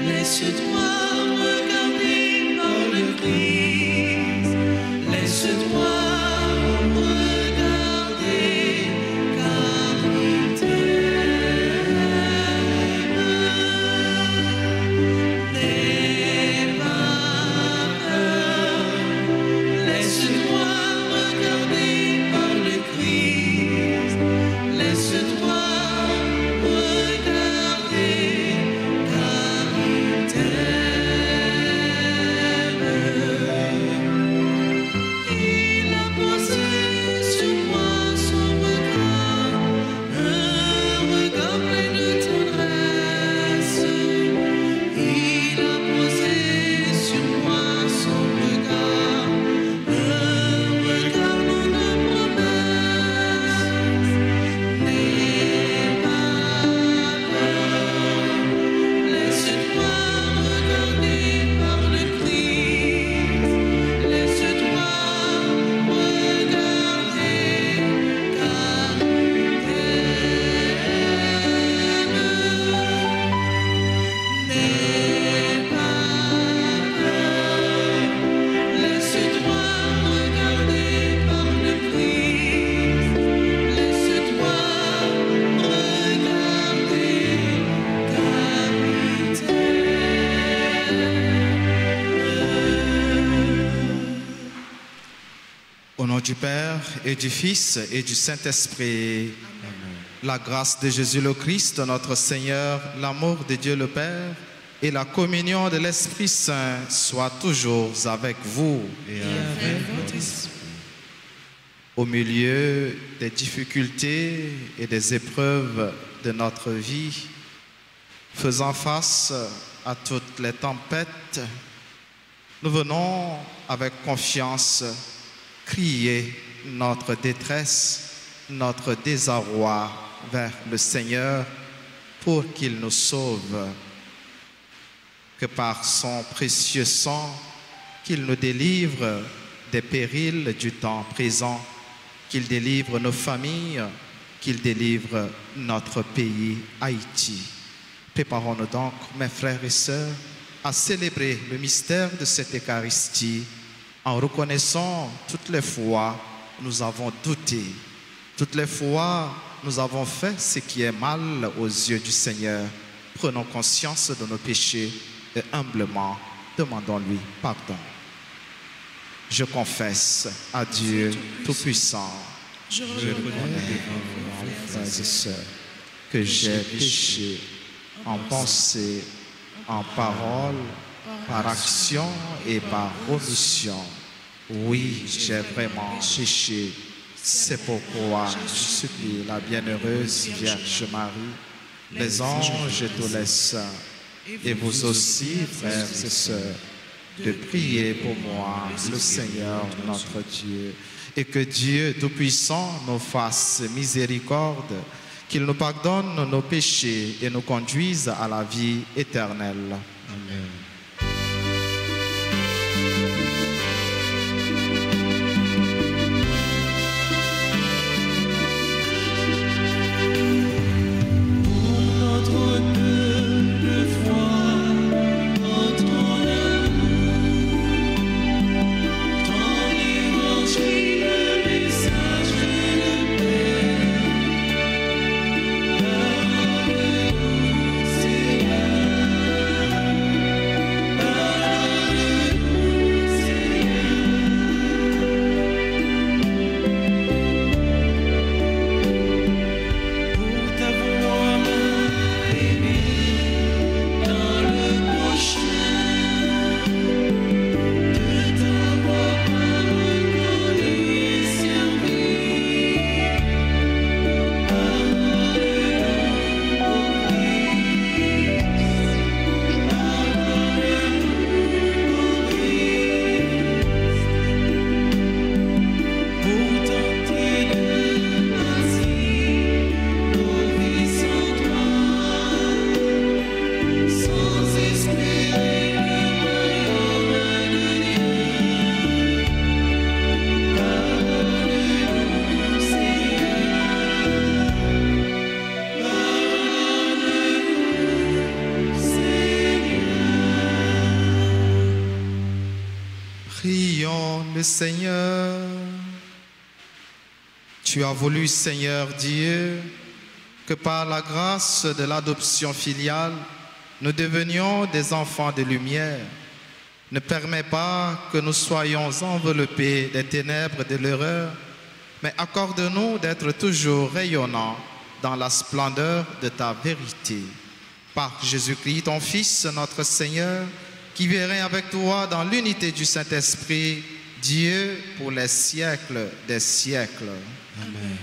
Laisse-toi regarder par le Christ. Laisse-toi regarder car il t'aime. N'aie pas peur. Laisse-toi regarder par le Christ. Laisse-toi regarder car il t'aime. Il a posé sur moi son regard, un regard plein de tendresse. Il a posé sur moi son regard, un regard non de promesse. N'aie pas peur, laisse-toi regarder par le Christ. Laisse-toi regarder car il t'aime. N'aie pas peur, laisse-toi regarder par le Christ. Laisse-toi regarder car il t'aime. Au nom du Père et du Fils et du Saint-Esprit, la grâce de Jésus le Christ, notre Seigneur, l'amour de Dieu le Père et la communion de l'Esprit Saint soient toujours avec vous. Et avec votre esprit. Au milieu des difficultés et des épreuves de notre vie, faisant face à toutes les tempêtes, nous venons avec confiance crier notre détresse, notre désarroi vers le Seigneur pour qu'il nous sauve. Que par son précieux sang, qu'il nous délivre des périls du temps présent, qu'il délivre nos familles, qu'il délivre notre pays, Haïti. Préparons-nous donc, mes frères et sœurs, à célébrer le mystère de cette Eucharistie en reconnaissant toutes les fois nous avons douté, toutes les fois nous avons fait ce qui est mal aux yeux du Seigneur. Prenons conscience de nos péchés et humblement demandons-lui pardon. Je confesse à Dieu Tout-Puissant, Je je reconnais reconnais devant vous, frères et sœurs, que j'ai péché en pensée, en parole, par action et par omission. Oui, j'ai vraiment péché. C'est pourquoi je supplie la bienheureuse Vierge Marie, les anges et tous les saints, et vous aussi, frères et sœurs, de prier pour moi, le Seigneur notre Dieu, et que Dieu Tout-Puissant nous fasse miséricorde, qu'il nous pardonne nos péchés et nous conduise à la vie éternelle. Amen. Seigneur. le Seigneur. Tu as voulu, Seigneur Dieu, que par la grâce de l'adoption filiale, nous devenions des enfants de lumière. Ne permets pas que nous soyons enveloppés des ténèbres de l'erreur, mais accorde-nous d'être toujours rayonnants dans la splendeur de ta vérité. Par Jésus-Christ, ton Fils, notre Seigneur, qui vit avec toi dans l'unité du Saint-Esprit, Dieu pour les siècles des siècles. Amen.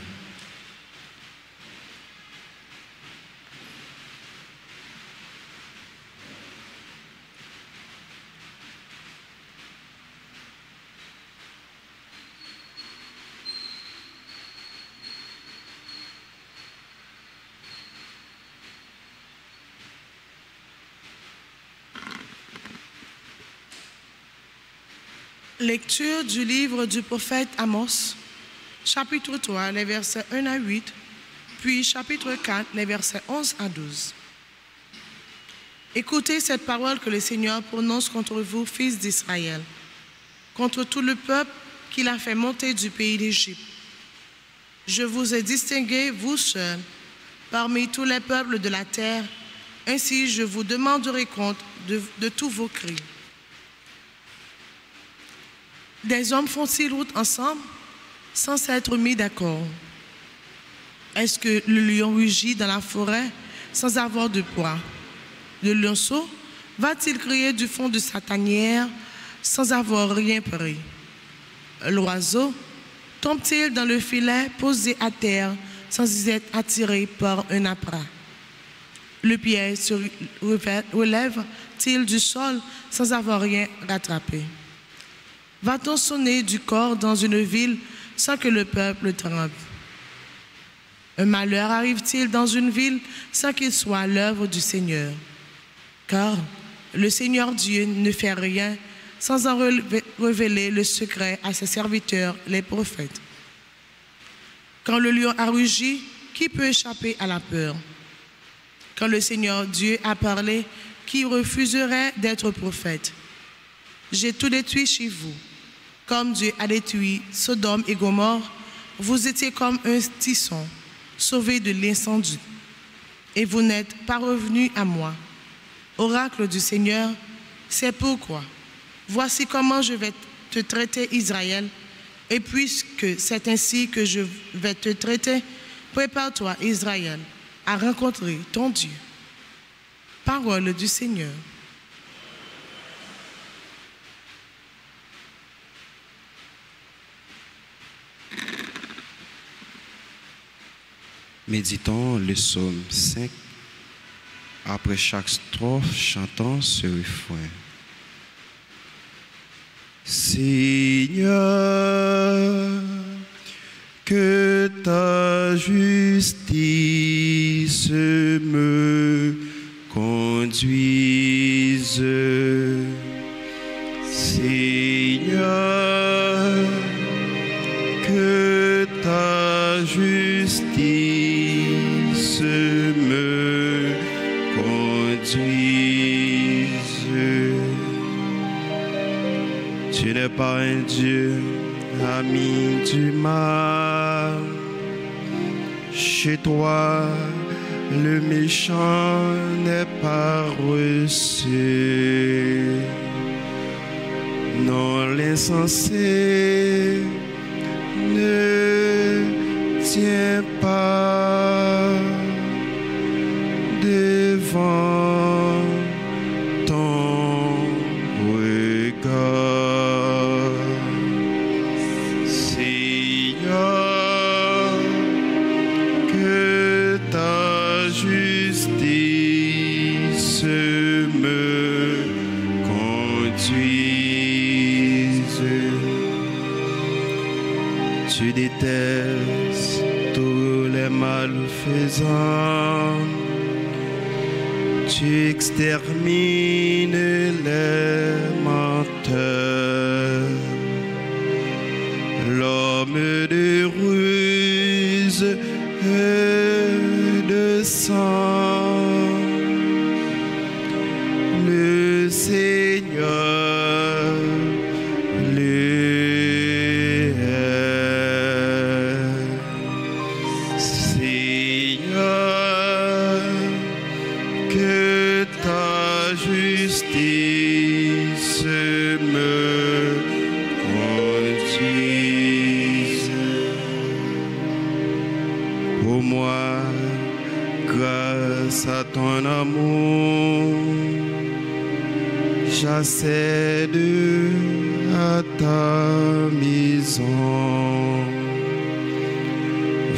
Lecture du livre du prophète Amos, chapitre 3, les versets 1 à 8, puis chapitre 4, les versets 11 à 12. Écoutez cette parole que le Seigneur prononce contre vous, fils d'Israël, contre tout le peuple qu'il a fait monter du pays d'Égypte. Je vous ai distingués, vous seuls, parmi tous les peuples de la terre, ainsi je vous demanderai compte de tous vos crimes. Des hommes font-ils route ensemble sans s'être mis d'accord? Est-ce que le lion rugit dans la forêt sans avoir de proie? Le lionceau va-t-il crier du fond de sa tanière sans avoir rien pris? L'oiseau tombe-t-il dans le filet posé à terre sans y être attiré par un appât? Le pied se relève-t-il du sol sans avoir rien rattrapé? Va-t-on sonner du corps dans une ville sans que le peuple tremble? Un malheur arrive-t-il dans une ville sans qu'il soit l'œuvre du Seigneur? Car le Seigneur Dieu ne fait rien sans en révéler le secret à ses serviteurs, les prophètes. Quand le lion a rugi, qui peut échapper à la peur? Quand le Seigneur Dieu a parlé, qui refuserait d'être prophète? J'ai tout détruit chez vous. Comme Dieu a détruit Sodome et Gomorrhe, vous étiez comme un tisson, sauvé de l'incendie. Et vous n'êtes pas revenus à moi. Oracle du Seigneur, c'est pourquoi. Voici comment je vais te traiter, Israël. Et puisque c'est ainsi que je vais te traiter, prépare-toi, Israël, à rencontrer ton Dieu. Parole du Seigneur. Méditons le psaume 5. Après chaque strophe, chantons ce refrain. Seigneur, que ta justice me conduise. Seigneur, que ta justice me conduise. Tu n'es pas un Dieu ami du mal. Chez toi, le méchant n'est pas reçu. Non, l'insensé ne tient pas devant ton regard. Seigneur, que ta justice me conduise. Tu détestes tous les malfaisants. Tu extermines les menteurs. L'homme de ruse et de sang. Le Seigneur le justice me conduise. Pour moi, grâce à ton amour, j'accède à ta maison.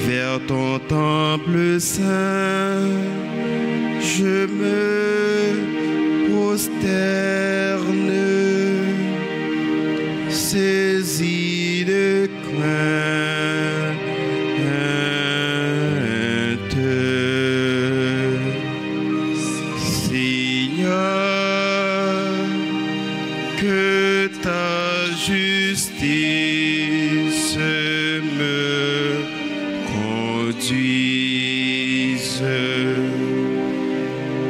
Vers ton temple saint, je me prosterne, saisi de crainte. Seigneur, que ta justice me conduise.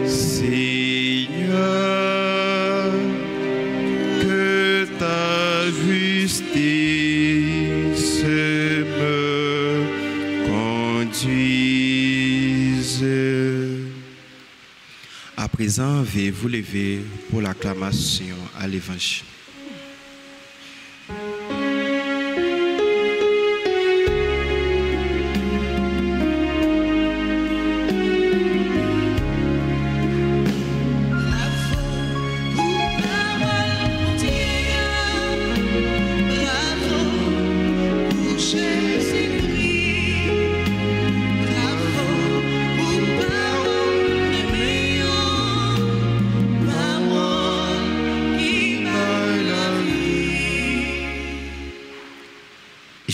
Seigneur, que ta justice me conduise. À présent, veuillez vous lever pour l'acclamation à l'Évangile.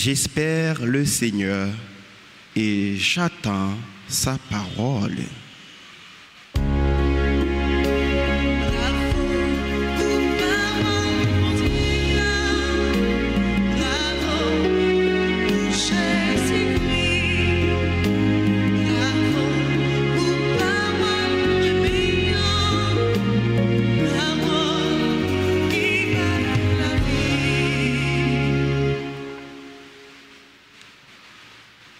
J'espère le Seigneur et j'attends sa parole.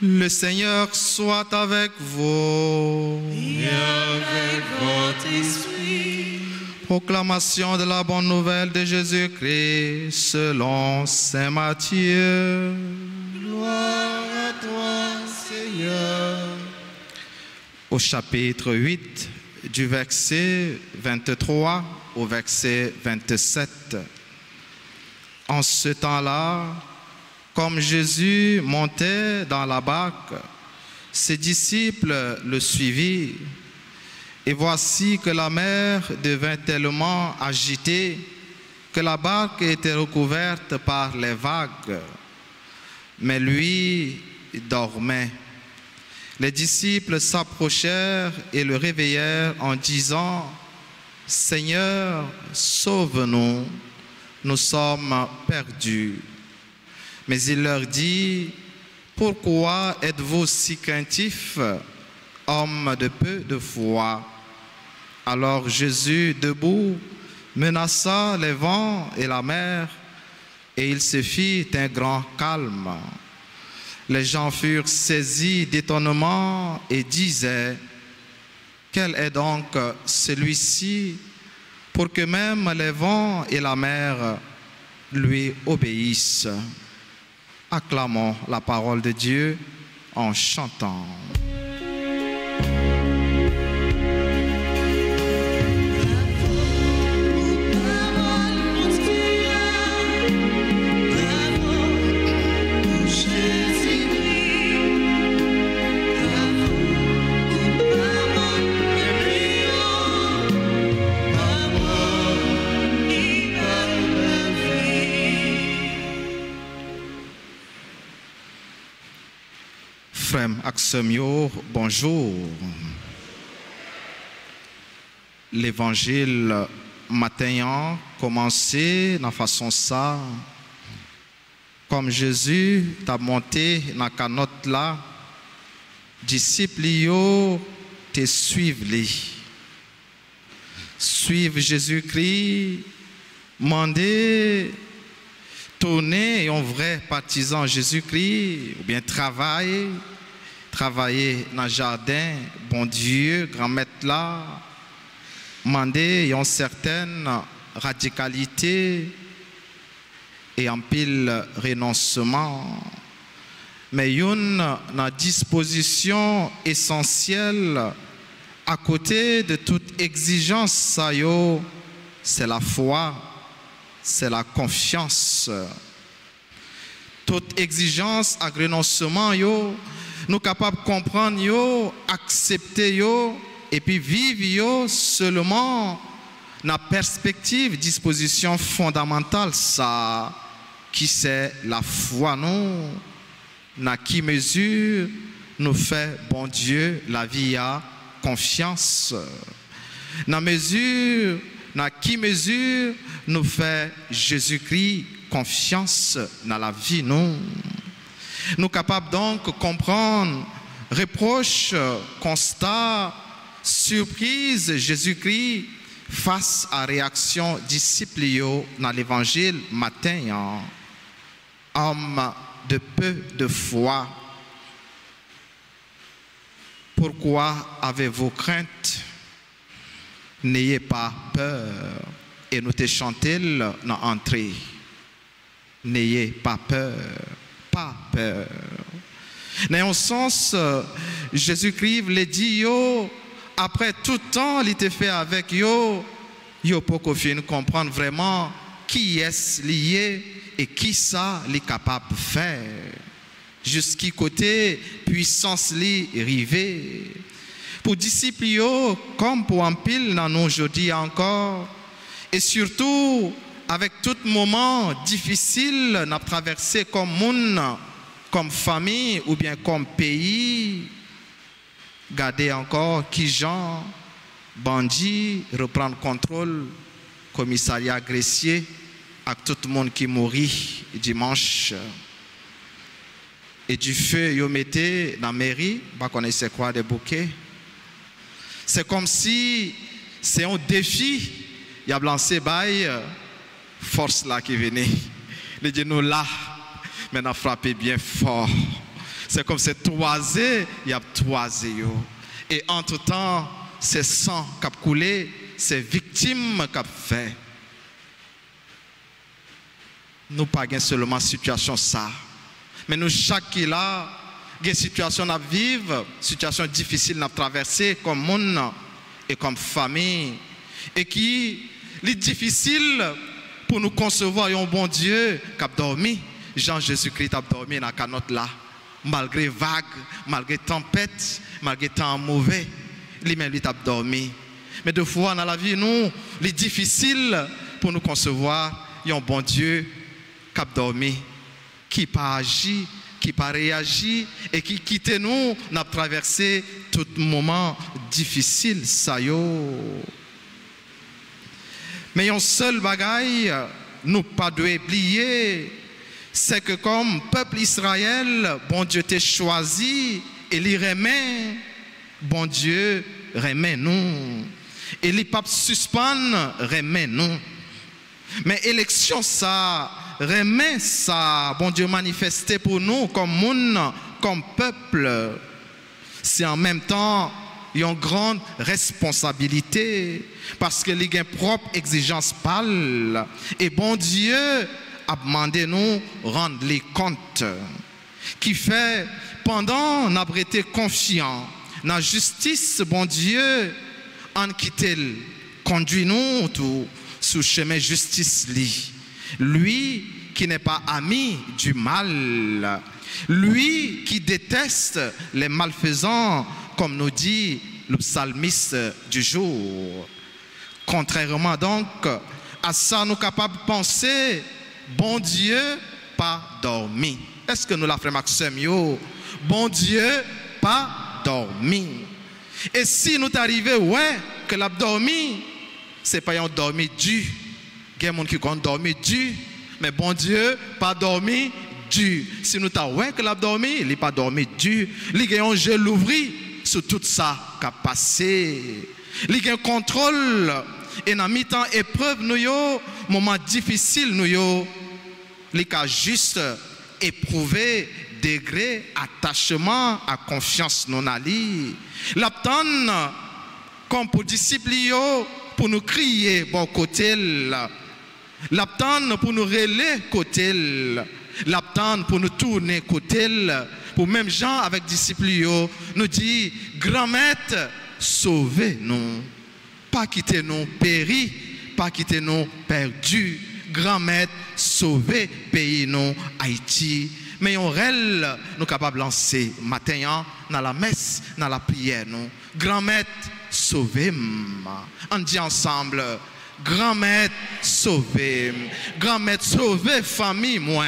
Le Seigneur soit avec vous. Et avec votre esprit. Proclamation de la bonne nouvelle de Jésus-Christ selon saint Matthieu. Gloire à toi, Seigneur. Au chapitre 8, du verset 23 au verset 27. En ce temps-là, comme Jésus montait dans la barque, ses disciples le suivirent. Et voici que la mer devint tellement agitée que la barque était recouverte par les vagues. Mais lui dormait. Les disciples s'approchèrent et le réveillèrent en disant : « Seigneur, sauve-nous, nous sommes perdus. » Mais il leur dit : « Pourquoi êtes-vous si craintifs, hommes de peu de foi ?» Alors Jésus, debout, menaça les vents et la mer, et il se fit un grand calme. Les gens furent saisis d'étonnement et disaient : « Quel est donc celui-ci pour que même les vents et la mer lui obéissent ?» Acclamons la parole de Dieu en chantant. Frère Axemio, bonjour. L'évangile matin commencé dans façon ça, comme Jésus t'a monté dans la canotte là, disciples yo te suivent li. Suivre Jésus-Christ, demander tourner un vrai partisan Jésus-Christ, ou bien travailler dans le jardin, bon Dieu, grand maître là, mandé une certaine radicalité et un pile renoncement. Mais une disposition essentielle à côté de toute exigence, c'est la foi, c'est la confiance. Toute exigence à renoncement, nous sommes capables de comprendre, accepter et puis vivre seulement dans la perspective, disposition fondamentale, ça, qui c'est la foi, nous, dans qui mesure nous fait, bon Dieu, la vie à confiance. Dans mesure, dans qui mesure nous fait Jésus-Christ confiance dans la vie, nous. Nous capables donc de comprendre reproche, constat, surprise, Jésus-Christ face à réaction disciples dans l'évangile matin. Homme de peu de foi, pourquoi avez-vous crainte? N'ayez pas peur. Et nous te chantons dans l'entrée. N'ayez pas peur. Pas peur. Dans un sens, Jésus-Christ le dit, après tout temps, il était fait avec yo pour qu'on finisse comprendre vraiment qui est lié et qui ça est capable de faire. Jusqu'à côté puissance li rivé. Pour disciples comme pour un pile dans nos aujourd'hui encore, et surtout avec tout moment difficile n'a traversé comme monde, comme famille ou bien comme pays. Gardez encore qui Jean bandit reprendre contrôle commissariat grecier avec tout le monde qui mourit dimanche. Et du feu, ils mettaient dans la mairie, pas connaître quoi des bouquets. C'est comme si c'est un défi. Il y a lancé bail force là qui venait. Les dit nous là, mais on a frappé bien fort. C'est comme c'est toisé, il y a toisé. Et entre-temps, c'est sang qui a coulé, c'est victime qui a fait. Nous pas seulement situation ça. Mais nous, chaque qui là, il y a une situation à vivre, situation difficile à traverser comme monde et comme famille. Et qui est difficile pour nous concevoir un bon Dieu qui a dormi. Jean-Jésus-Christ a dormi dans la canotte là. Malgré vagues, malgré tempête, malgré temps mauvais, lui-même il a dormi. Mais deux fois dans la vie, nous, il est difficile pour nous concevoir un bon Dieu qui a dormi, qui pas agi, qui pas réagi et qui quitte nous, n'a traversé tout moment difficile, ça yo. Mais un seul bagaille, nous pas doit oublier, c'est que comme peuple Israël, bon Dieu t'a choisi et il remet, bon Dieu remet nous. Et les papes suspendent, remet nous. Mais élection ça, remet ça, bon Dieu manifesté pour nous comme monde, comme peuple. C'est en même temps une grande responsabilité parce que les propres exigences parlent. Et bon Dieu a demandé nous rendre les comptes. Qui fait pendant nous avons été confiants dans la justice, bon Dieu, en quitté, conduit nous tout sous chemin justice li. Lui qui n'est pas ami du mal, lui qui déteste les malfaisants, comme nous dit le psalmiste du jour. Contrairement donc à ça, nous sommes capables de penser, bon Dieu, pas dormi. Est-ce que nous la faisons Maxime yo? Bon Dieu, pas dormi. Et si nous t'arrivons, ouais, que l'a dormi, c'est pas un dormi dû. Il y a des gens qui ont dormi dû, mais bon Dieu, pas dormi dû. Si nous t'avons ouais que l'a dormi, il n'est pas dormi dû. Il y a un jeu l'ouvrir sur tout ça qui a passé. Il y a un contrôle. Et dans mi-temps épreuve, nous yo, moment difficile, nous yo, il y a juste éprouvé degré attachement à confiance non ali. L'abton comme pour disciples pour nous crier bon côté, l'attend pour nous relayer côté, l'attend pour nous tourner côté, pour même gens avec disciples nous dit grand maître sauvez-nous, pas quitter nous péris, pas quitter nous perdus, grand maître sauvez pays nous Haïti. Mais on rêve, nous capables de lancer matin dans la messe, dans la prière nous. Grand maître sauvez-moi. On dit ensemble, grand maître sauvez, grand maître sauvez famille moi.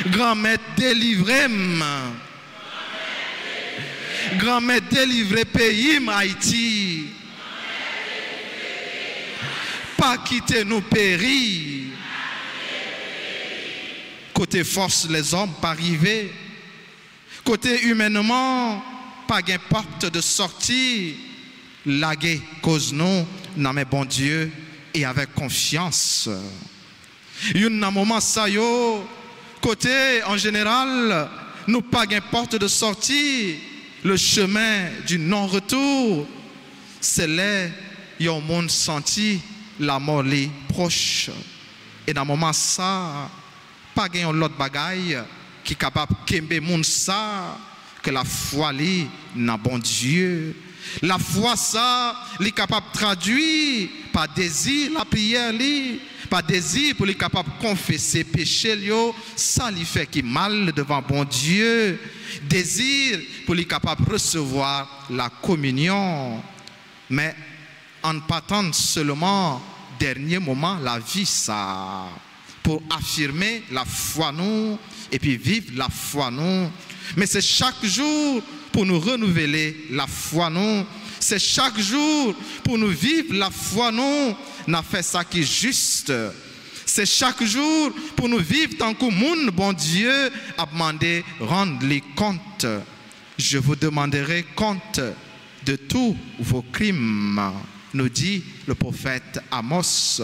Grand maître délivrez-moi. Grand maître délivrez pays Haïti. Pas quitter nous périr. Côté force, les hommes pas arriver. Côté humainement, pas gain porte de sortie. Laguer cause nous, non mais bon Dieu, et avec confiance. Une moment ça yo, côté en général, nous pas gain porte de sortie. Le chemin du non-retour, c'est là yon monde senti la mort li proche. Et dans moment ça, pas gain l'autre bagaille qui capable kembe moun ça que la foi li dans bon Dieu. La foi ça li capable traduire par désir la prière li, par désir pour li capable confesser péché yo, ça li fait qui mal devant bon Dieu. Désir pour li capable recevoir la communion. Mais en partant seulement dernier moment la vie ça pour affirmer la foi nous et puis vivre la foi nous. Mais c'est chaque jour pour nous renouveler la foi nous. C'est chaque jour pour nous vivre la foi nous. N'a fait ça qui est juste. C'est chaque jour pour nous vivre tant que monde bon Dieu a demandé rendre les comptes. Je vous demanderai compte de tous vos crimes, nous dit le prophète Amos.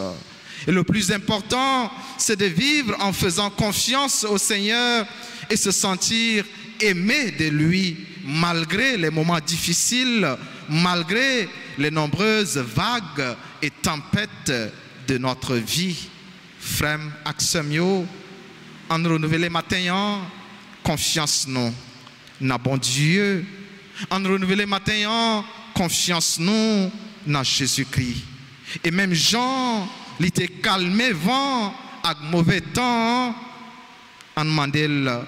Et le plus important, c'est de vivre en faisant confiance au Seigneur et se sentir aimé de lui, malgré les moments difficiles, malgré les nombreuses vagues et tempêtes de notre vie. Frère Axemio, en renouveler matin, confiance nous, dans bon Dieu. En renouveler matin, confiance nous, dans Jésus-Christ. Et même Jean, il était calmé vent avec mauvais temps, en demandant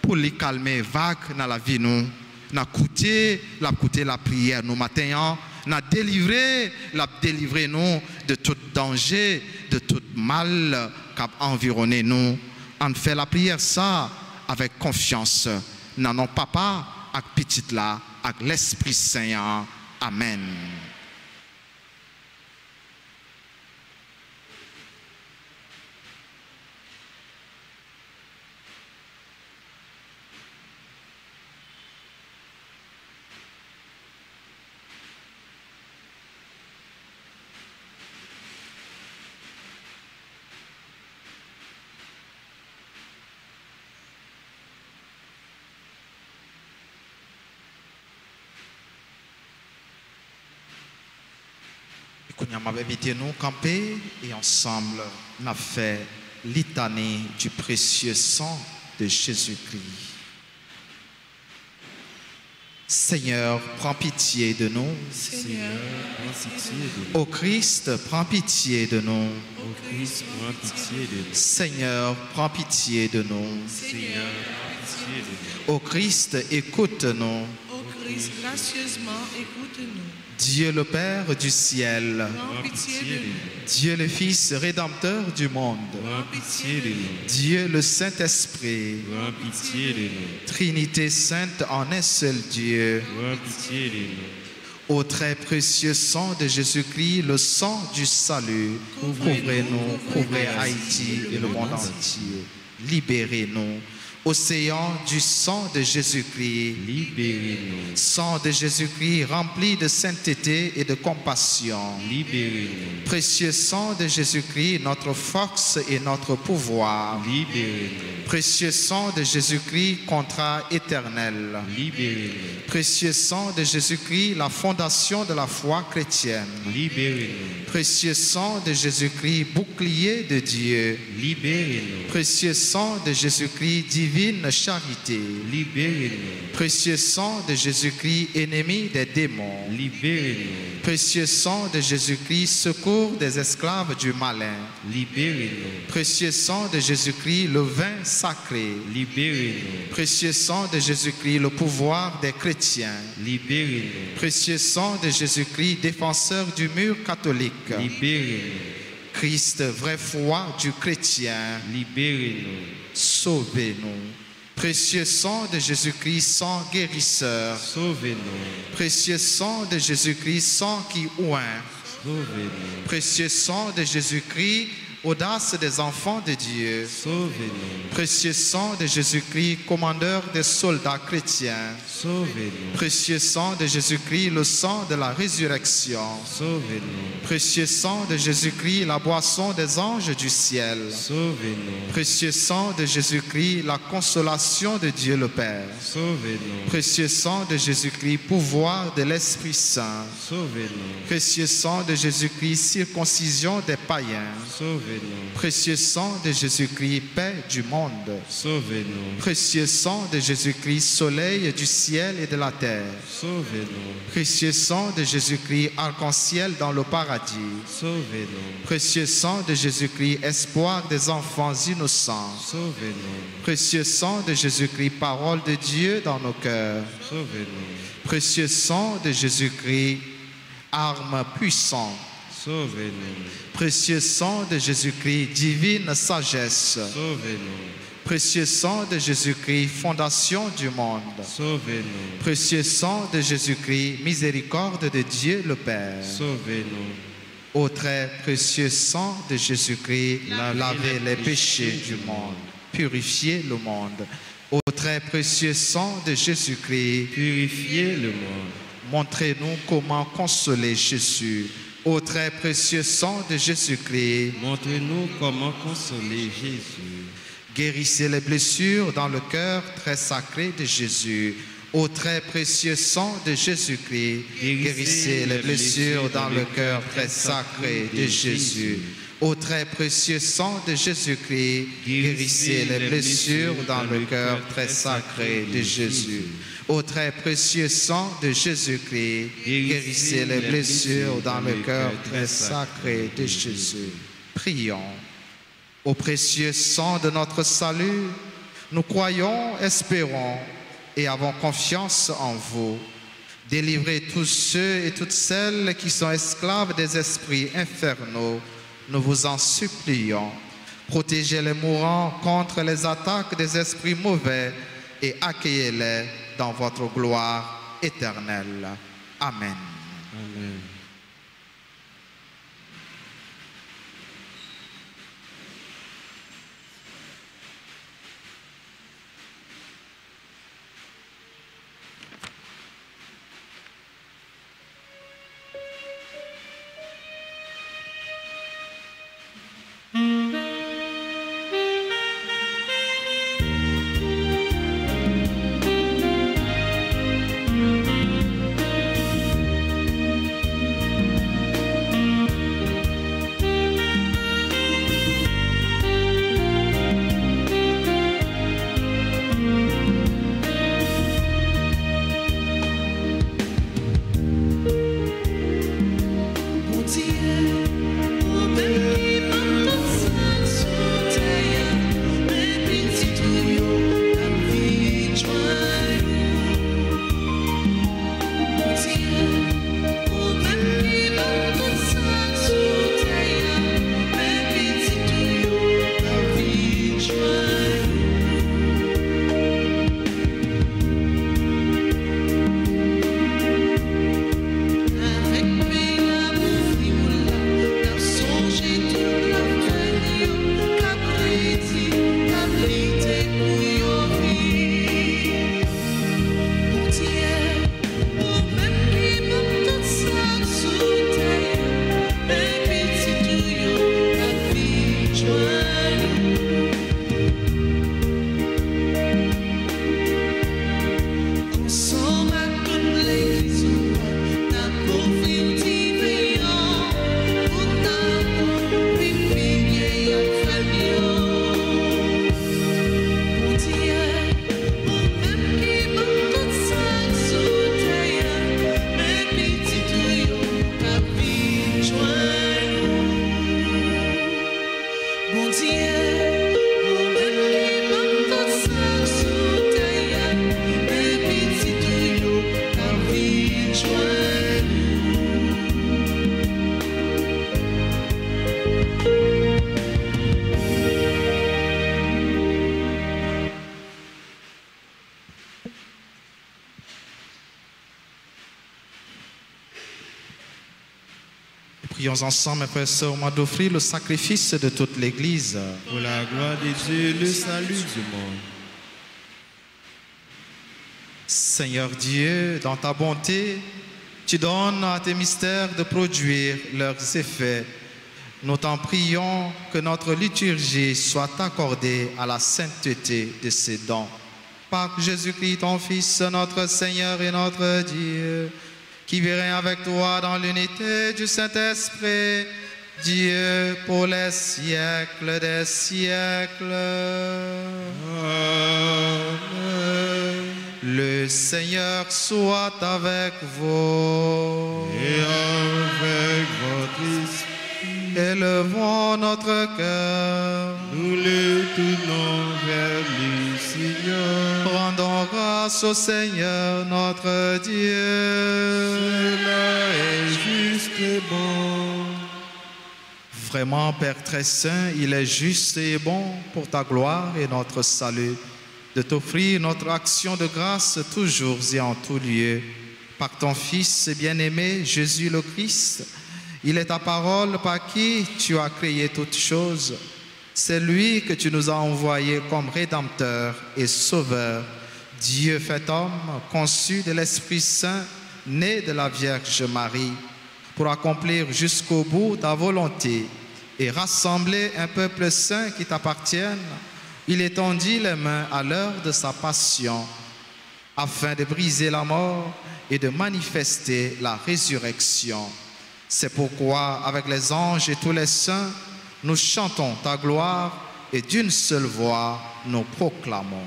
pour les calmer vague dans la vie nous, n'a coûté la prière nous matin, n'a délivré nous de tout danger, de tout mal qui a environné nous. On fait la prière ça avec confiance. Dans nos papa avec petite là, avec l'Esprit Saint. Amen. Nous avons invité nous camper et ensemble nous avons fait litanie du précieux sang de Jésus-Christ. Seigneur, prends pitié de nous. Seigneur, prends pitié de nous. Ô Christ, prends pitié de nous. Ô Christ, prends pitié de nous. Seigneur, prends pitié de nous. Seigneur, prends pitié de nous. Ô Christ, écoute-nous. Ô Christ, gracieusement, écoute-nous. Dieu le Père du ciel, Prends pitié de nous. Dieu le Fils rédempteur du monde, Prends pitié de nous. Dieu le Saint-Esprit, Prends pitié de nous. Trinité sainte en un seul Dieu, Prends pitié de nous. au très précieux sang de Jésus-Christ, le sang du salut, couvrez-nous, couvrez Haïti et le monde entier. Libérez-nous. Océan du sang de Jésus-Christ, libérez-nous, sang de Jésus-Christ rempli de sainteté et de compassion. libérez-nous, Précieux sang de Jésus-Christ, notre force et notre pouvoir. libérez-nous, Précieux sang de Jésus-Christ, contrat éternel. libérez-nous, Précieux sang de Jésus-Christ, la fondation de la foi chrétienne. libérez-nous, Précieux sang de Jésus-Christ, bouclier de Dieu. libérez-nous, Précieux sang de Jésus-Christ, divine charité. libérez-nous, Précieux sang de Jésus-Christ, ennemi des démons. libérez-nous, Précieux sang de Jésus-Christ, secours des esclaves du malin. libérez-nous, Précieux sang de Jésus-Christ, le vin sacré. libérez-nous, Précieux sang de Jésus-Christ, le pouvoir des chrétiens. libérez-nous, Précieux sang de Jésus-Christ, défenseur du mur catholique. libérez-nous, Christ, vraie foi du chrétien, libérez-nous, sauvez-nous. Précieux sang de Jésus-Christ, sang guérisseur. sauvez-nous, Précieux sang de Jésus-Christ, sang qui oint. sauvez-nous, Précieux sang de Jésus-Christ, audace des enfants de Dieu. sauvez-nous, Précieux sang de Jésus-Christ, commandeur des soldats chrétiens. sauvez-nous, Précieux sang de Jésus-Christ, le sang de la résurrection. sauvez-nous, Précieux sang de Jésus-Christ, la boisson des anges du ciel. sauvez-nous, Précieux sang de Jésus-Christ, la consolation de Dieu le Père. sauvez-nous, Précieux sang de Jésus-Christ, pouvoir de l'Esprit Saint. sauvez-nous, Précieux sang de Jésus-Christ, circoncision des païens. sauvez-nous, Précieux sang de Jésus-Christ, paix du monde. sauvez-nous, Précieux sang de Jésus-Christ, soleil du ciel et de la terre. sauvez-nous, Précieux sang de Jésus-Christ, arc-en-ciel dans le paradis. sauvez-nous, Précieux sang de Jésus-Christ, espoir des enfants innocents. sauvez-nous, Précieux sang de Jésus-Christ, parole de Dieu dans nos cœurs. sauvez-nous, Précieux sang de Jésus-Christ, arme puissante. sauvez-nous, Précieux sang de Jésus-Christ, divine sagesse. sauvez-nous, Précieux sang de Jésus-Christ, fondation du monde. sauvez-nous, Précieux sang de Jésus-Christ, miséricorde de Dieu le Père. sauvez-nous, Ô très précieux sang de Jésus-Christ, lavez les péchés du monde, purifiez le monde. Ô très précieux sang de Jésus-Christ, purifiez le monde, montrez-nous comment consoler Jésus. Ô très précieux sang de Jésus-Christ, montrez-nous comment consoler Jésus, guérissez les blessures dans le cœur très sacré de Jésus. Ô très précieux sang de Jésus-Christ, guérissez les blessures dans le cœur très sacré de Jésus. Ô très précieux sang de Jésus-Christ, guérissez les blessures dans le cœur très sacré de Jésus. Ô très précieux sang de Jésus-Christ, guérissez les blessures dans le cœur très sacré de Jésus. Prions. Ô précieux sang de notre salut, nous croyons, espérons et avons confiance en vous. Délivrez tous ceux et toutes celles qui sont esclaves des esprits infernaux, nous vous en supplions. Protégez les mourants contre les attaques des esprits mauvais et accueillez-les dans votre gloire éternelle. Amen. Amen. Prions ensemble, mes frères et sœurs, au moment d'offrir le sacrifice de toute l'Église. Pour la gloire de Dieu, le salut du monde. Seigneur Dieu, dans ta bonté, tu donnes à tes mystères de produire leurs effets. Nous t'en prions que notre liturgie soit accordée à la sainteté de ces dons. Par Jésus-Christ, ton Fils, notre Seigneur et notre Dieu, qui vit avec toi dans l'unité du Saint-Esprit, Dieu pour les siècles des siècles. Amen. Le Seigneur soit avec vous. Et avec votre esprit, Élevons notre cœur. nous le tournons vers le Seigneur. Rendons grâce au Seigneur notre Dieu. Cela est juste et bon. Vraiment, Père très saint, il est juste et bon pour ta gloire et notre salut de t'offrir notre action de grâce toujours et en tout lieu. Par ton Fils bien-aimé, Jésus le Christ, il est ta parole par qui tu as créé toutes choses. C'est lui que tu nous as envoyé comme Rédempteur et Sauveur, Dieu fait homme, conçu de l'Esprit Saint, né de la Vierge Marie, pour accomplir jusqu'au bout ta volonté et rassembler un peuple saint qui t'appartienne. Il étendit les mains à l'heure de sa passion, afin de briser la mort et de manifester la résurrection. C'est pourquoi, avec les anges et tous les saints, nous chantons ta gloire et d'une seule voix, nous proclamons.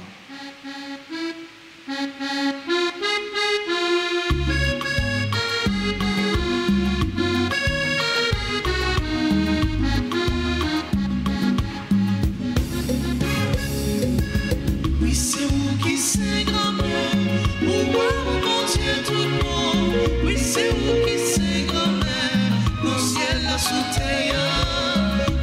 Oui, c'est vous qui c'est grand-mère, pour voir mon Dieu tout le monde. Oui, c'est vous qui c'est grand-mère, dans le ciel là sous terre.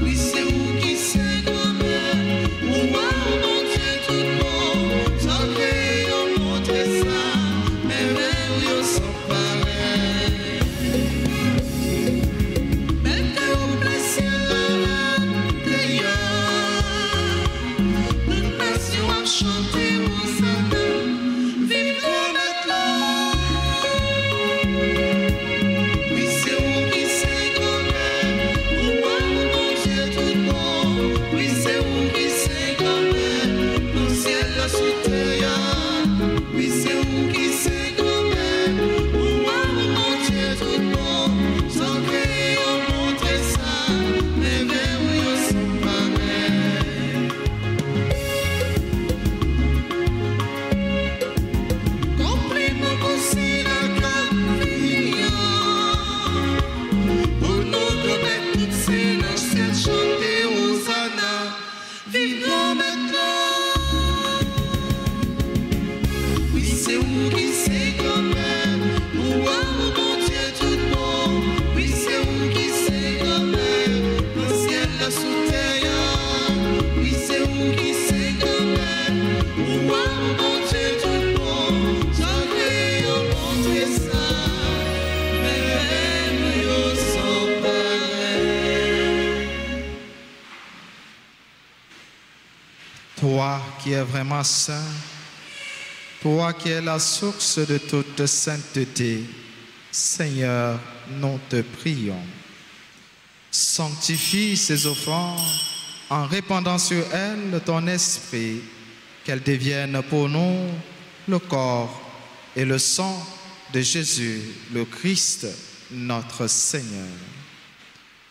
Oui, c'est vous qui c'est grand-mère, pour voir mon Dieu tout le monde. Sans créer au monde ça, mais même yo sont pareils. Mettez-vous placé là, d'ailleurs. Toute nation a chanté au Satan, vive maintenant. Oui, c'est vous qui c'est grand-mère, pour voir mon Dieu tout le monde. Oui, c'est vous qui c'est grand-mère, dans le ciel là sous terre. Oui, c'est vous qui c'est grand-mère, pour voir mon Dieu tout le monde. Sans créer au monde ça, mais vers où ils sont pareils. Compliment aussi la cavillon, pour nous commettre toutes ces nations chanter aux Anna, vivons maintenant. Oui, c'est vous qui c'est grand-mère, pour voir mon Dieu tout le monde. Oui, c'est vous qui c'est grand-mère, dans le ciel là sous terre. Oui, c'est vous qui c'est grand-mère, pour voir mon Dieu tout le monde. Sans créer au monde ça, mais même yo sont pareils. Toi qui es vraiment saint, toi qui es la source de toute sainteté, Seigneur, nous te prions. Sanctifie ces offrandes en répandant sur elles ton esprit, qu'elles deviennent pour nous le corps et le sang de Jésus, le Christ, notre Seigneur.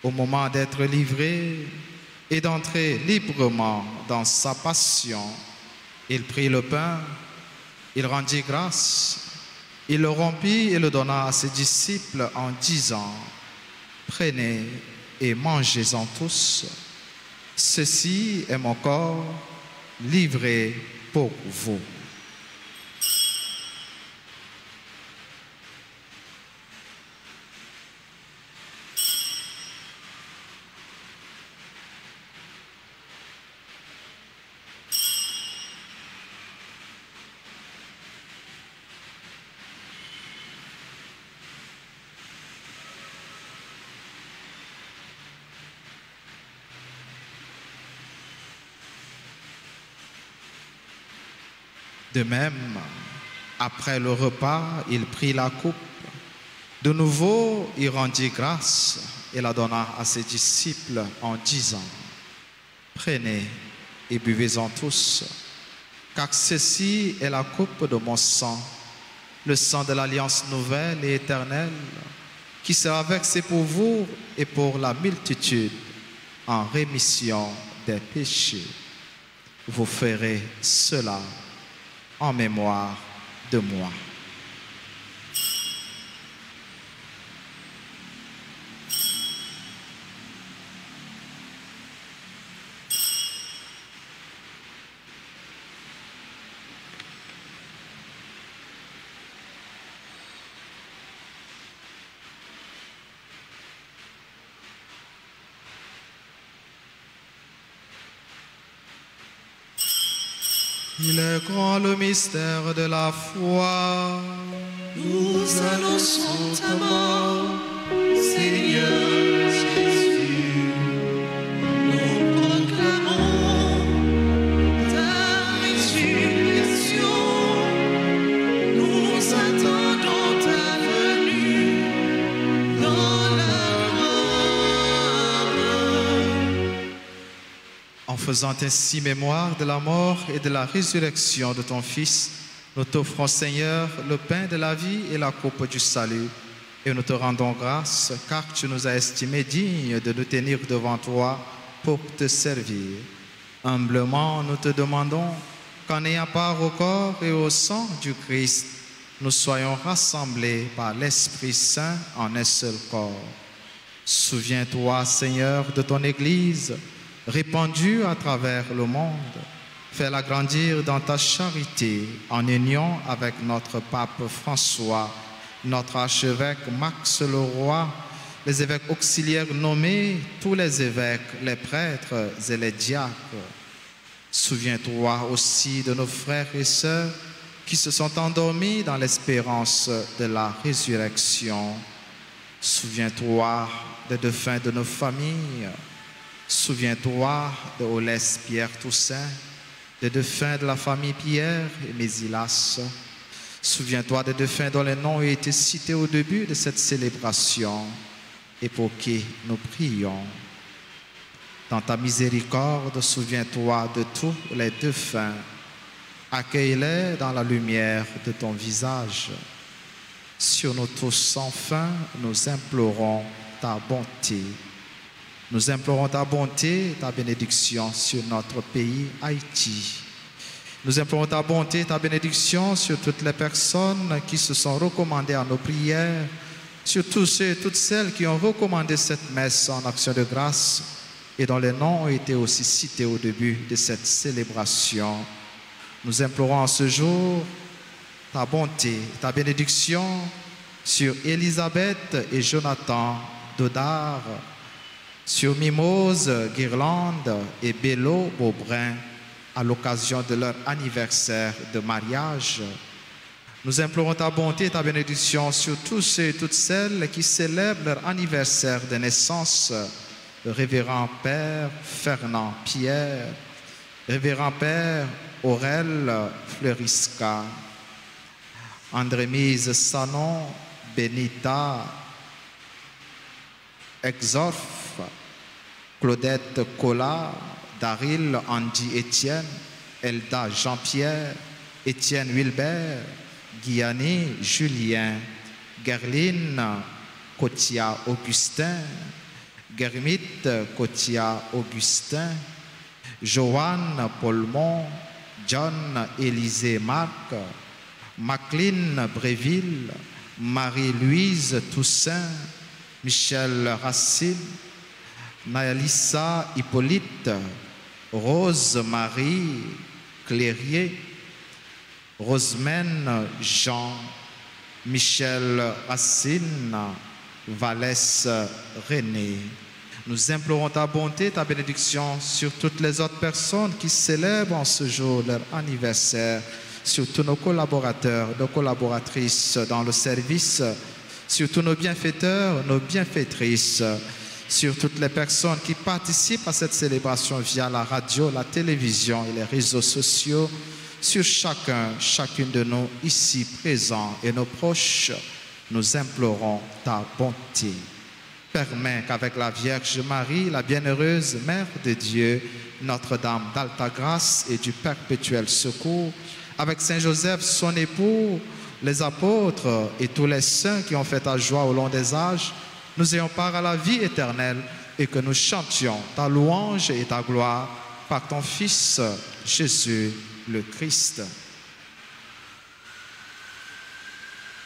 Au moment d'être livré et d'entrer librement dans sa passion, il prit le pain, il rendit grâce, il le rompit et le donna à ses disciples en disant: prenez et mangez-en tous. Ceci est mon corps livré pour vous. De même, après le repas, il prit la coupe. De nouveau, il rendit grâce et la donna à ses disciples en disant, « Prenez et buvez-en tous, car ceci est la coupe de mon sang, le sang de l'alliance nouvelle et éternelle, qui sera versé pour vous et pour la multitude en rémission des péchés. Vous ferez cela en mémoire de moi. » Il est grand le mystère de la foi. Nous annonçons ta mort, Seigneur Jésus. Nous proclamons ta résurrection. Nous attendons ta venue dans la gloire. En faisant ainsi mémoire de la mort et de la résurrection de ton Fils, nous t'offrons, Seigneur, le pain de la vie et la coupe du salut. Et nous te rendons grâce, car tu nous as estimés dignes de nous tenir devant toi pour te servir. Humblement, nous te demandons qu'en ayant part au corps et au sang du Christ, nous soyons rassemblés par l'Esprit Saint en un seul corps. Souviens-toi, Seigneur, de ton Église, répandue à travers le monde. Fais-la grandir dans ta charité en union avec notre pape François, notre archevêque Max Leroy, les évêques auxiliaires nommés, tous les évêques, les prêtres et les diacres. Souviens-toi aussi de nos frères et sœurs qui se sont endormis dans l'espérance de la résurrection. Souviens-toi des défunts de nos familles. Souviens-toi de Olès Pierre Toussaint, des défunts de la famille Pierre et Mésilas. Souviens-toi des défunts dont les noms ont été cités au début de cette célébration et pour qui nous prions. Dans ta miséricorde, souviens-toi de tous les défunts. Accueille-les dans la lumière de ton visage. Sur nous tous, enfin, nous implorons ta bonté. Nous implorons ta bonté, ta bénédiction sur notre pays, Haïti. Nous implorons ta bonté, ta bénédiction sur toutes les personnes qui se sont recommandées à nos prières, sur tous ceux et toutes celles qui ont recommandé cette messe en action de grâce et dont les noms ont été aussi cités au début de cette célébration. Nous implorons en ce jour ta bonté, ta bénédiction sur Elisabeth et Jonathan Dodard, sur Mimose, Guirlande et Bello Beaubrun à l'occasion de leur anniversaire de mariage. Nous implorons ta bonté et ta bénédiction sur tous ceux et toutes celles qui célèbrent leur anniversaire de naissance. Le révérend Père Fernand Pierre, révérend Père Aurel Fleurisca, Andrémise Sanon, Benita Exorf, Claudette Collat, Daryl Andy Étienne, Elda Jean-Pierre, Étienne Wilbert, Guyané Julien, Gerline Cotia Augustin, Germit Cotia Augustin, Joanne Paulmont, John Élisée Marc, Macline Bréville, Marie-Louise Toussaint, Michel Racine, Nayalissa Hippolyte, Rose-Marie Clérier, Rosemène Jean, Michel Racine, Valès René. Nous implorons ta bonté, ta bénédiction sur toutes les autres personnes qui célèbrent en ce jour leur anniversaire, sur tous nos collaborateurs, nos collaboratrices dans le service, sur tous nos bienfaiteurs, nos bienfaitrices, sur toutes les personnes qui participent à cette célébration via la radio, la télévision et les réseaux sociaux, sur chacun, chacune de nous ici présents et nos proches, nous implorons ta bonté. Permets qu'avec la Vierge Marie, la bienheureuse Mère de Dieu, Notre-Dame d'Alta Grâce et du Perpétuel Secours, avec Saint Joseph, son époux, les apôtres et tous les saints qui ont fait ta joie au long des âges, nous ayons part à la vie éternelle et que nous chantions ta louange et ta gloire par ton Fils Jésus le Christ.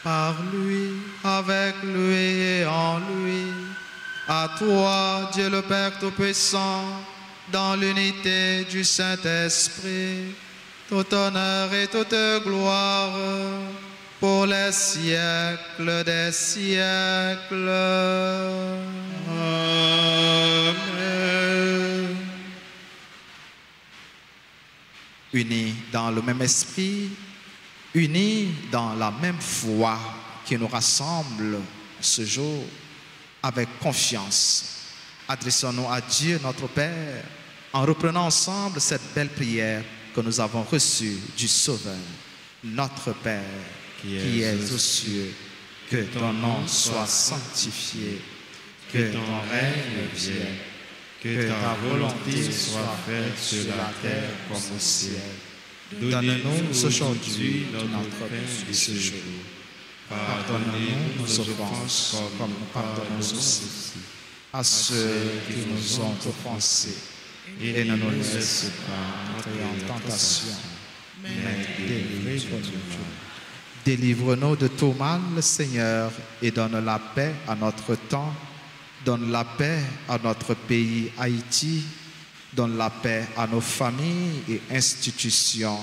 Par lui, avec lui et en lui, à toi, Dieu le Père Tout-Puissant, dans l'unité du Saint-Esprit, tout honneur et toute gloire pour les siècles des siècles. Amen. Unis dans le même esprit, unis dans la même foi qui nous rassemble ce jour, avec confiance, adressons-nous à Dieu notre Père en reprenant ensemble cette belle prière que nous avons reçue du Sauveur. Notre Père, qui es aux cieux, que ton nom soit sanctifié, que ton règne vienne, que ta volonté soit faite sur la terre comme au ciel. Donne-nous aujourd'hui notre pain de ce jour. Pardonne-nous nos offenses comme nous pardonnons aussi à ceux qui nous ont offensés. Et ne nous laisse pas entrer en tentation, mais délivre-nous. Délivre-nous de tout mal, Seigneur, et donne la paix à notre temps. Donne la paix à notre pays Haïti. Donne la paix à nos familles et institutions.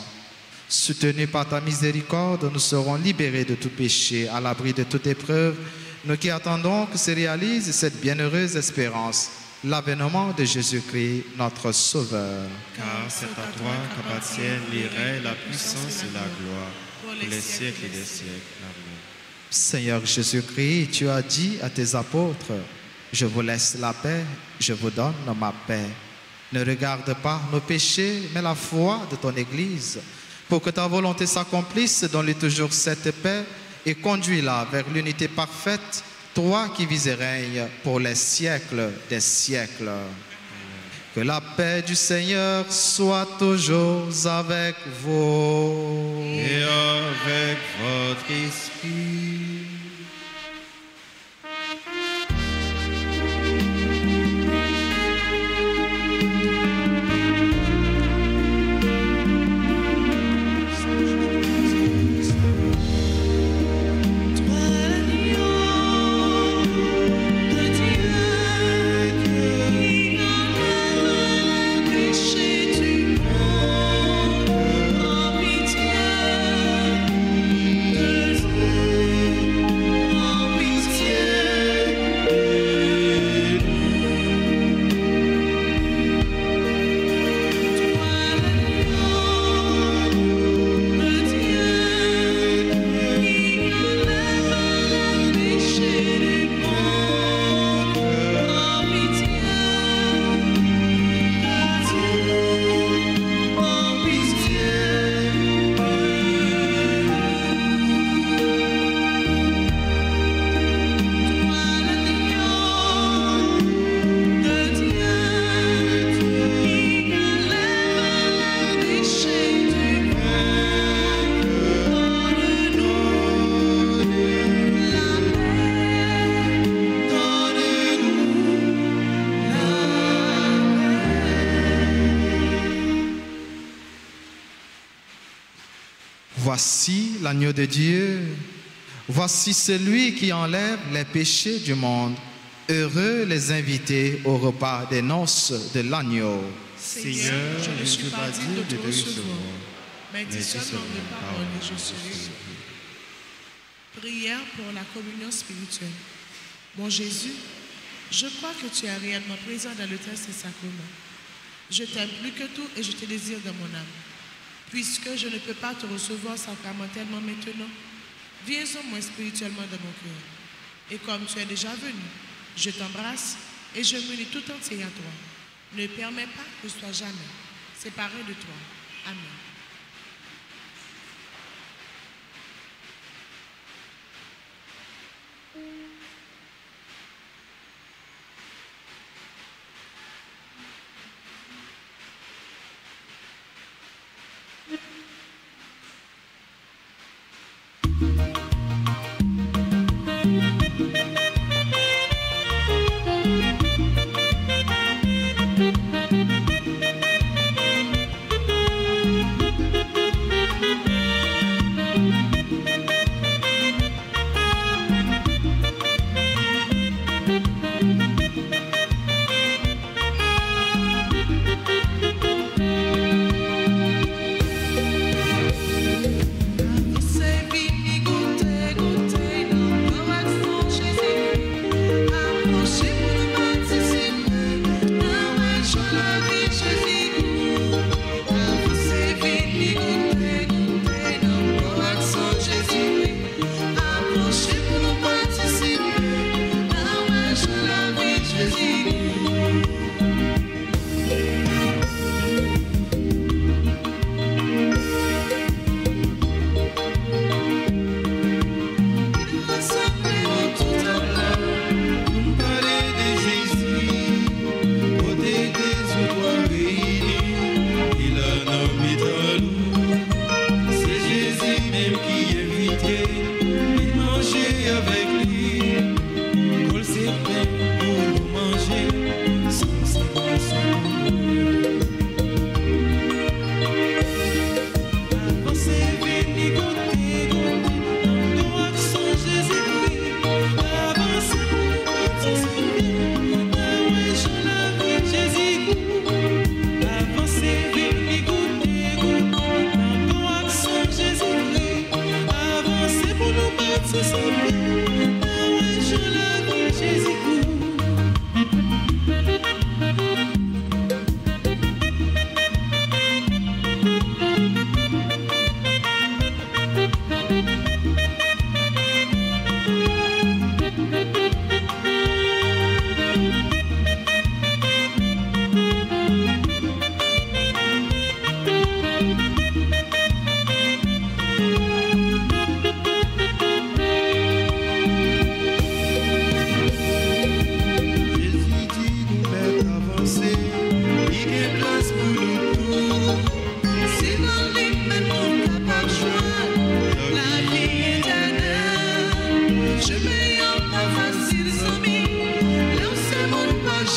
Soutenus par ta miséricorde, nous serons libérés de tout péché, à l'abri de toute épreuve, nous qui attendons que se réalise cette bienheureuse espérance, l'avènement de Jésus-Christ, notre Sauveur. Car c'est à toi qu'appartiennent les règnes, la puissance et la gloire, pour les siècles des siècles. Amen. Seigneur Jésus-Christ, tu as dit à tes apôtres, je vous laisse la paix, je vous donne ma paix. Ne regarde pas nos péchés, mais la foi de ton Église, pour que ta volonté s'accomplisse, donne-lui toujours cette paix et conduis-la vers l'unité parfaite, toi qui vis et règnes pour les siècles des siècles. Que la paix du Seigneur soit toujours avec vous. Et avec votre esprit. Voici l'agneau de Dieu. Voici celui qui enlève les péchés du monde. Heureux les invités au repas des noces de l'agneau. Seigneur, je ne suis pas digne de te recevoir, mais dis seulement une parole et je serai. Prière pour la communion spirituelle. Mon Jésus, je crois que tu es réellement présent dans le Saint-Sacrement. Je t'aime plus que tout et je te désire dans mon âme. Puisque je ne peux pas te recevoir sacramentellement maintenant, viens au moins spirituellement dans mon cœur. Et comme tu es déjà venu, je t'embrasse et je me lis tout entier à toi. Ne permets pas que je sois jamais séparé de toi. Amen.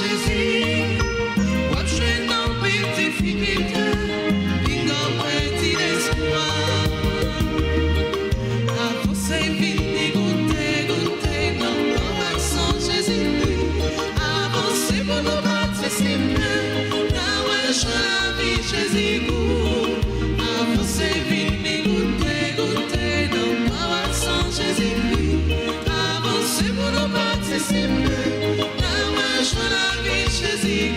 Jésus, moi je suis dans petite difficulté, puis dans petit espoir. Avancez vite, goûtez, non, non, sans Jésus. Avancez pour nous battre, c'est mieux, dans la vie, Jésus. Avancez vite, goûtez, non, non, sans Jésus. Avancez pour nous battre, c'est mieux, dans la vie, Jésus.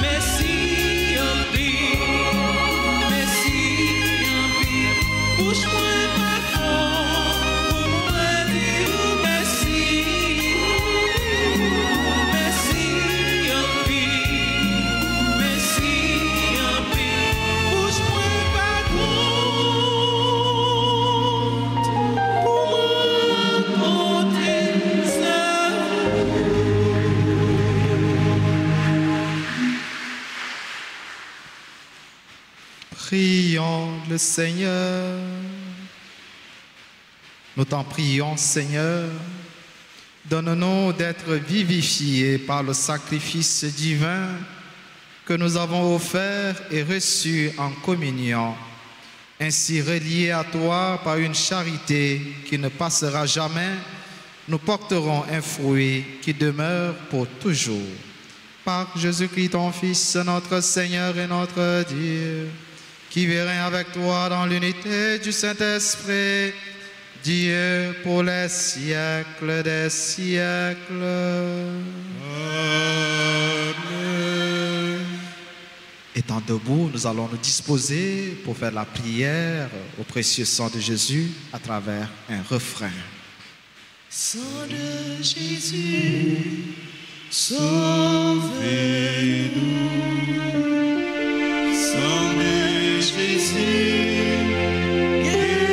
Merci, Prions le Seigneur. Nous t'en prions, Seigneur. Donne-nous d'être vivifiés par le sacrifice divin que nous avons offert et reçu en communion, ainsi reliés à toi par une charité qui ne passera jamais. Nous porterons un fruit qui demeure pour toujours. Par Jésus-Christ, ton Fils, notre Seigneur et notre Dieu, qui vit avec toi dans l'unité du Saint-Esprit, Dieu pour les siècles des siècles. Amen. Étant debout, nous allons nous disposer pour faire la prière au précieux sang de Jésus à travers un refrain. Sang de Jésus, sauvez-nous. Sang de Jésus, guéris-nous.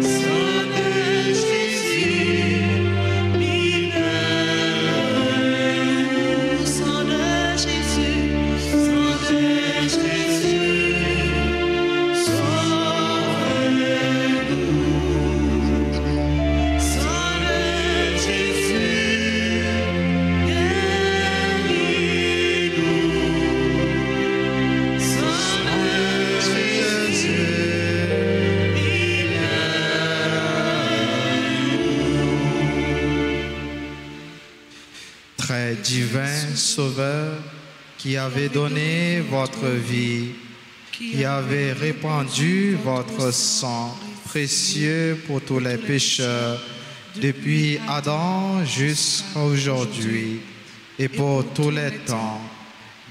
Sang de Jésus, libère-nous. Sang de Jésus, Très divin Sauveur, qui avez donné votre vie, qui avez répandu votre sang précieux pour tous les pécheurs, depuis Adam jusqu'à aujourd'hui et pour tous les temps,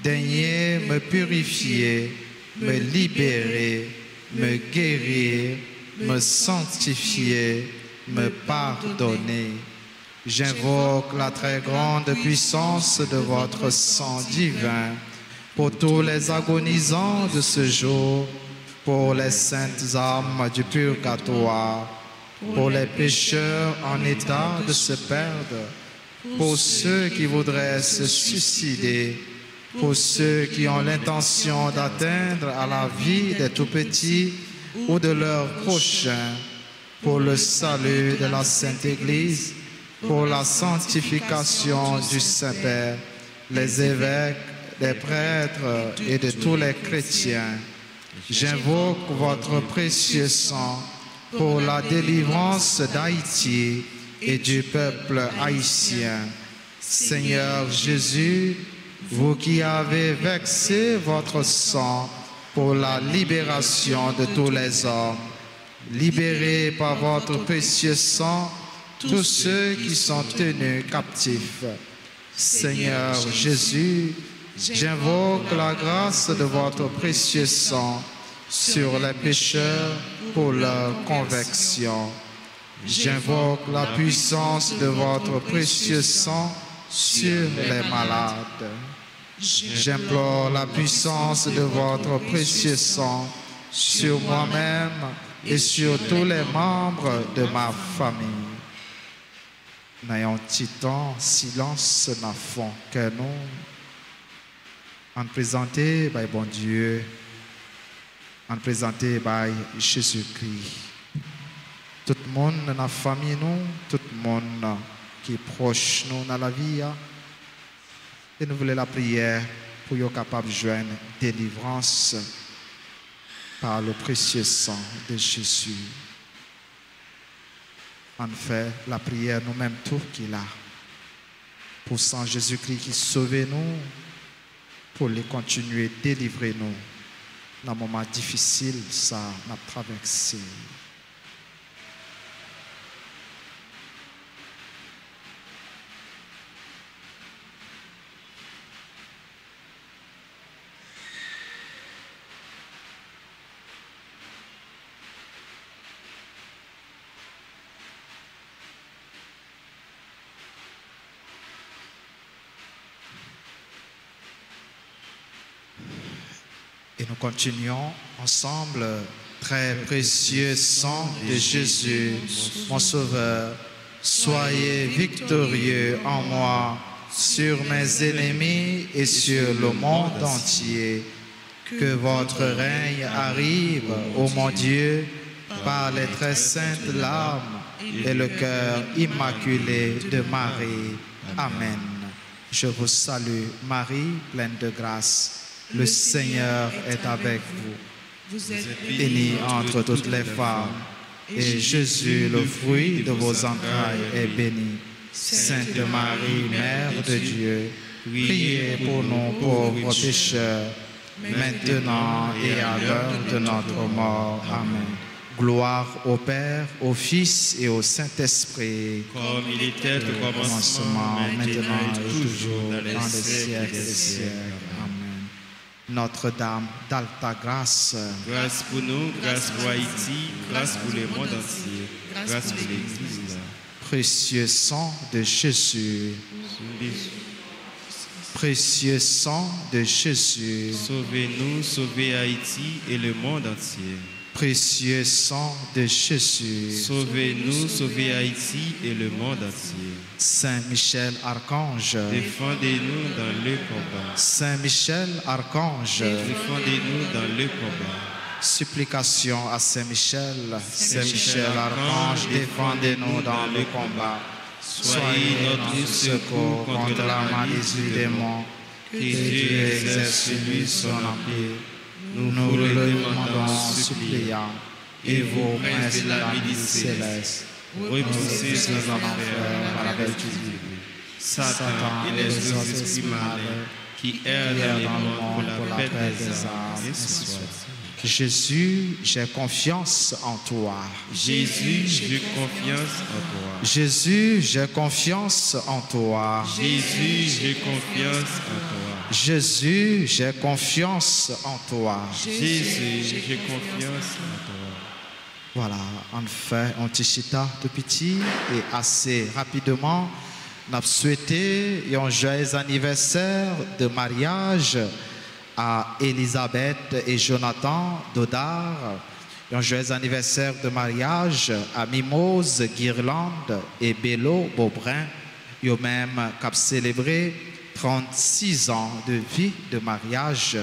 daignez me purifier, me libérer, me guérir, me sanctifier, me pardonner. J'invoque la très grande puissance de votre sang divin pour tous les agonisants de ce jour, pour les saintes âmes du purgatoire, pour les pécheurs en état de se perdre, pour ceux qui voudraient se suicider, pour ceux qui ont l'intention d'atteindre à la vie des tout-petits ou de leurs prochains, pour le salut de la Sainte Église, pour la sanctification du Saint-Père, les évêques, les prêtres et de tous les chrétiens. J'invoque votre précieux sang pour la délivrance d'Haïti et du peuple haïtien. Seigneur Jésus, vous qui avez versé votre sang pour la libération de tous les hommes, libérez par votre précieux sang tous ceux qui sont tenus captifs. Seigneur Jésus, j'invoque la grâce de votre précieux sang sur les pécheurs pour leur conversion. J'invoque la puissance de votre précieux sang sur les malades. J'implore la puissance de votre précieux sang sur moi-même et sur tous les membres de ma famille. N'ayons titan, silence n'a fond que nous. En présenter, by bon Dieu, en présenter, by Jésus-Christ. Tout le monde dans la famille, nous, tout le monde qui est proche nous dans la vie. Et nous voulons la prière pour être capable de joindre délivrance par le précieux sang de Jésus. En fait, la prière nous-mêmes tout qu'il a. Pour sang Jésus-Christ qui sauve nous, pour les continuer à délivrer nous dans un moment difficile, ça m'a traversé. Et nous continuons ensemble. Très précieux sang de Jésus, mon Sauveur, soyez victorieux en moi, sur mes ennemis et sur le monde entier. Que votre règne arrive, ô mon Dieu, par les très saintes larmes et le cœur immaculé de Marie. Amen. Je vous salue, Marie, pleine de grâce. Le Seigneur est avec vous. Vous êtes Bénie entre toutes les femmes, et Jésus, le fruit de vos entrailles, est béni. Sainte Marie, Mère de Dieu, priez pour nous pauvres pécheurs, maintenant et à l'heure de notre mort. Amen. Gloire au Père, au Fils et au Saint-Esprit, Comme il était au commencement, maintenant et toujours, dans les siècles des siècles. Amen. Notre-Dame d'Alta Grâce, Grâce pour nous, grâce pour Haïti, grâce pour le monde entier, grâce pour l'Église. précieux sang de Jésus, précieux sang de Jésus, Sauvez-nous, sauvez Haïti et le monde entier. précieux sang de Jésus, Sauvez-nous, sauvez Haïti et le monde entier. Saint Michel Archange, Défendez-nous dans le combat. Saint Michel Archange, Défendez-nous dans le combat. supplication à Saint Michel, Saint Michel Archange, défendez-nous dans le combat. Soyez notre secours contre la malice du démon, que Dieu exerce sur lui son empire. nous nous le demandons suppliants, et vos princes de la milice céleste, Repoussez ces ces enfers enfers par la vertu divine. Satan et les autres esprits malins qui errent dans les mondes pour la paix des âmes. Ainsi soit. Jésus, j'ai confiance en toi. Jésus, j'ai confiance en toi. Jésus, j'ai confiance en toi. Jésus, j'ai confiance en toi. Jésus, j'ai confiance en toi. Jésus, j'ai confiance en toi. Voilà, on fait un petit chita tout petit et assez rapidement. On a souhaité un joyeux anniversaire de mariage à Elisabeth et Jonathan Dodard. Un joyeux anniversaire de mariage à Mimose Guirlande et Bello Beaubrun. Ils ont même célébré 36 ans de vie de mariage.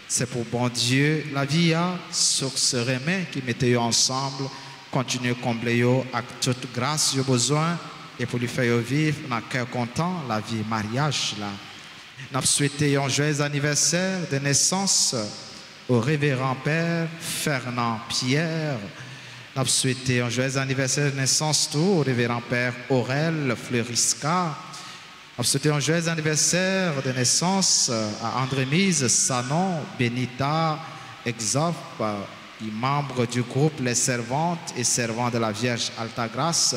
C'est pour bon Dieu la vie sur ce remet qui mettez ensemble, continuez à combler avec toute grâce et besoin et pour lui faire vivre dans cœur content la vie mariage là. Nous souhaitons un joyeux anniversaire de naissance au révérend Père Fernand Pierre. Nous souhaitons un joyeux anniversaire de naissance tout au révérend Père Aurel Fleurisca. Nous souhaitons un joyeux anniversaire de naissance à Andrémise Sanon Benita Exop, membre du groupe Les Servantes et Servants de la Vierge Altagrace.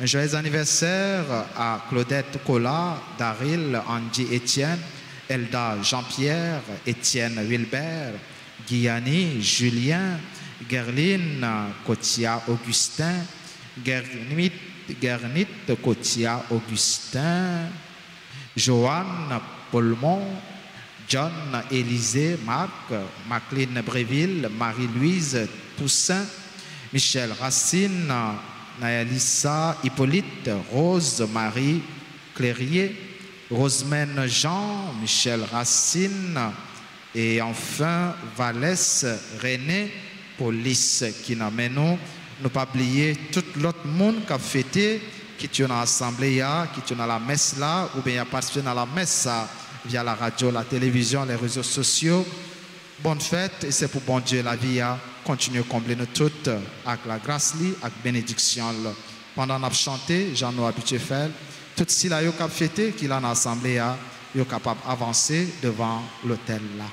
Un joyeux anniversaire à Claudette Collat, Daryl Andy Étienne, Elda Jean-Pierre, Étienne Wilbert, Guyani Julien, Gerline Cotia Augustin, Gernit Cotia Augustin, Joanne Paulmont, John Élisée Marc, Macline Bréville, Marie-Louise Toussaint, Michel Racine, Nayalissa Hippolyte, Rose Marie Clérier, Rosemène Jean, Michel Racine et enfin Valès René Police qui nous amène nous pas oublier tout l'autre monde qui a fêté, qui est dans l'assemblée, qui est dans la messe là, ou bien participé dans la messe via la radio, la télévision, les réseaux sociaux. Bonne fête et c'est pour bon Dieu la vie. Continuez à combler nous toutes avec la grâce, avec la bénédiction. Pendant qu'on a chanté, j'en ai habitué à faire. Tout ce qui a fêté, qui est dans l'assemblée, est capable d'avancer devant l'autel là.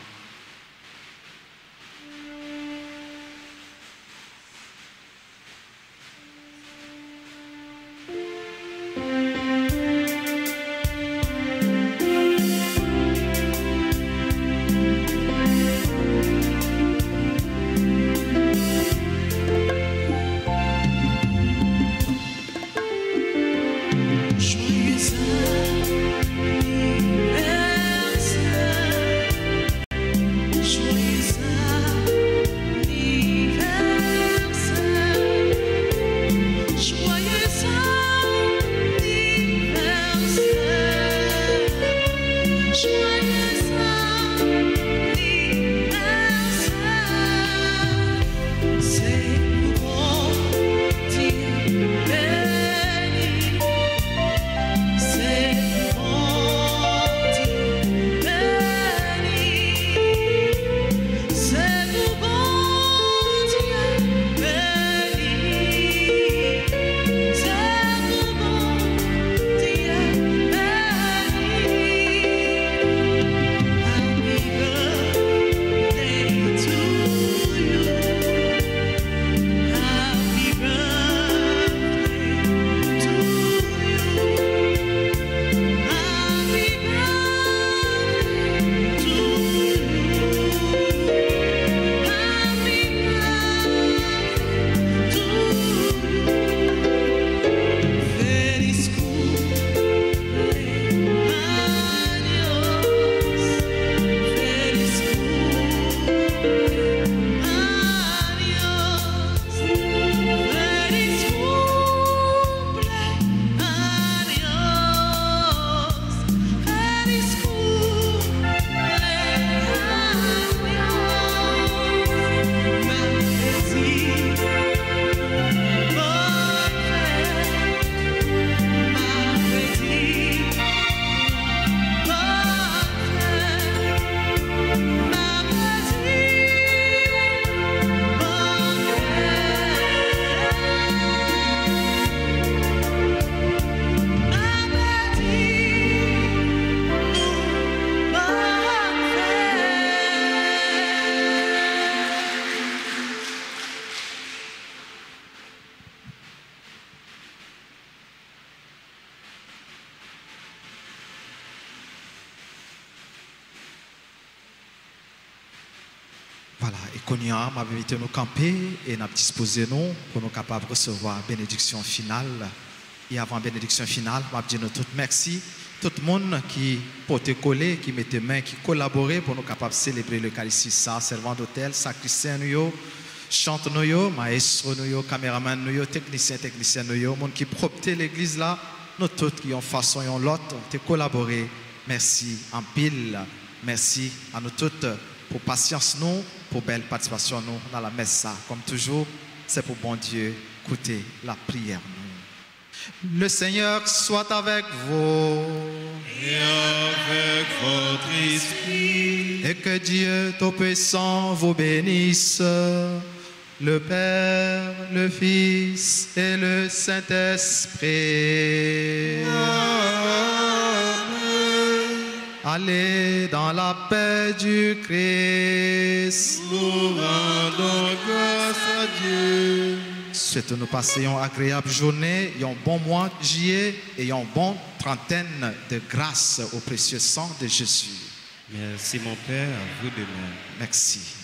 Voilà, et qu'on y a, m'a invité nous camper et nous disposé nous pour nous capables de recevoir la bénédiction finale. Et avant la bénédiction finale, m'a dit nous tous merci. Tout le monde qui portait collé, qui mettait main, qui collaborait pour nous capables de célébrer l'Eucharistie, ça, servant d'hôtel, sacristain, chante nous, maestro nous, caméraman nous, technicien nous, monde qui proptait l'église là, nous tous qui ont façon et l'autre, ont collaboré. Merci en pile. Merci à nous toutes pour patience nous, pour belle participation nous dans la messe. Comme toujours, c'est pour bon Dieu écouter la prière. Le Seigneur soit avec vous. Et avec votre esprit. Et que Dieu Tout-Puissant vous bénisse, le Père, le Fils et le Saint-Esprit. Allez dans la paix du Christ. Nous rendons grâce à Dieu. Souhaitons nous passer une agréable journée, un bon mois de juillet et une bonne trentaine de grâce au précieux sang de Jésus. Merci mon Père, à vous de même. Merci.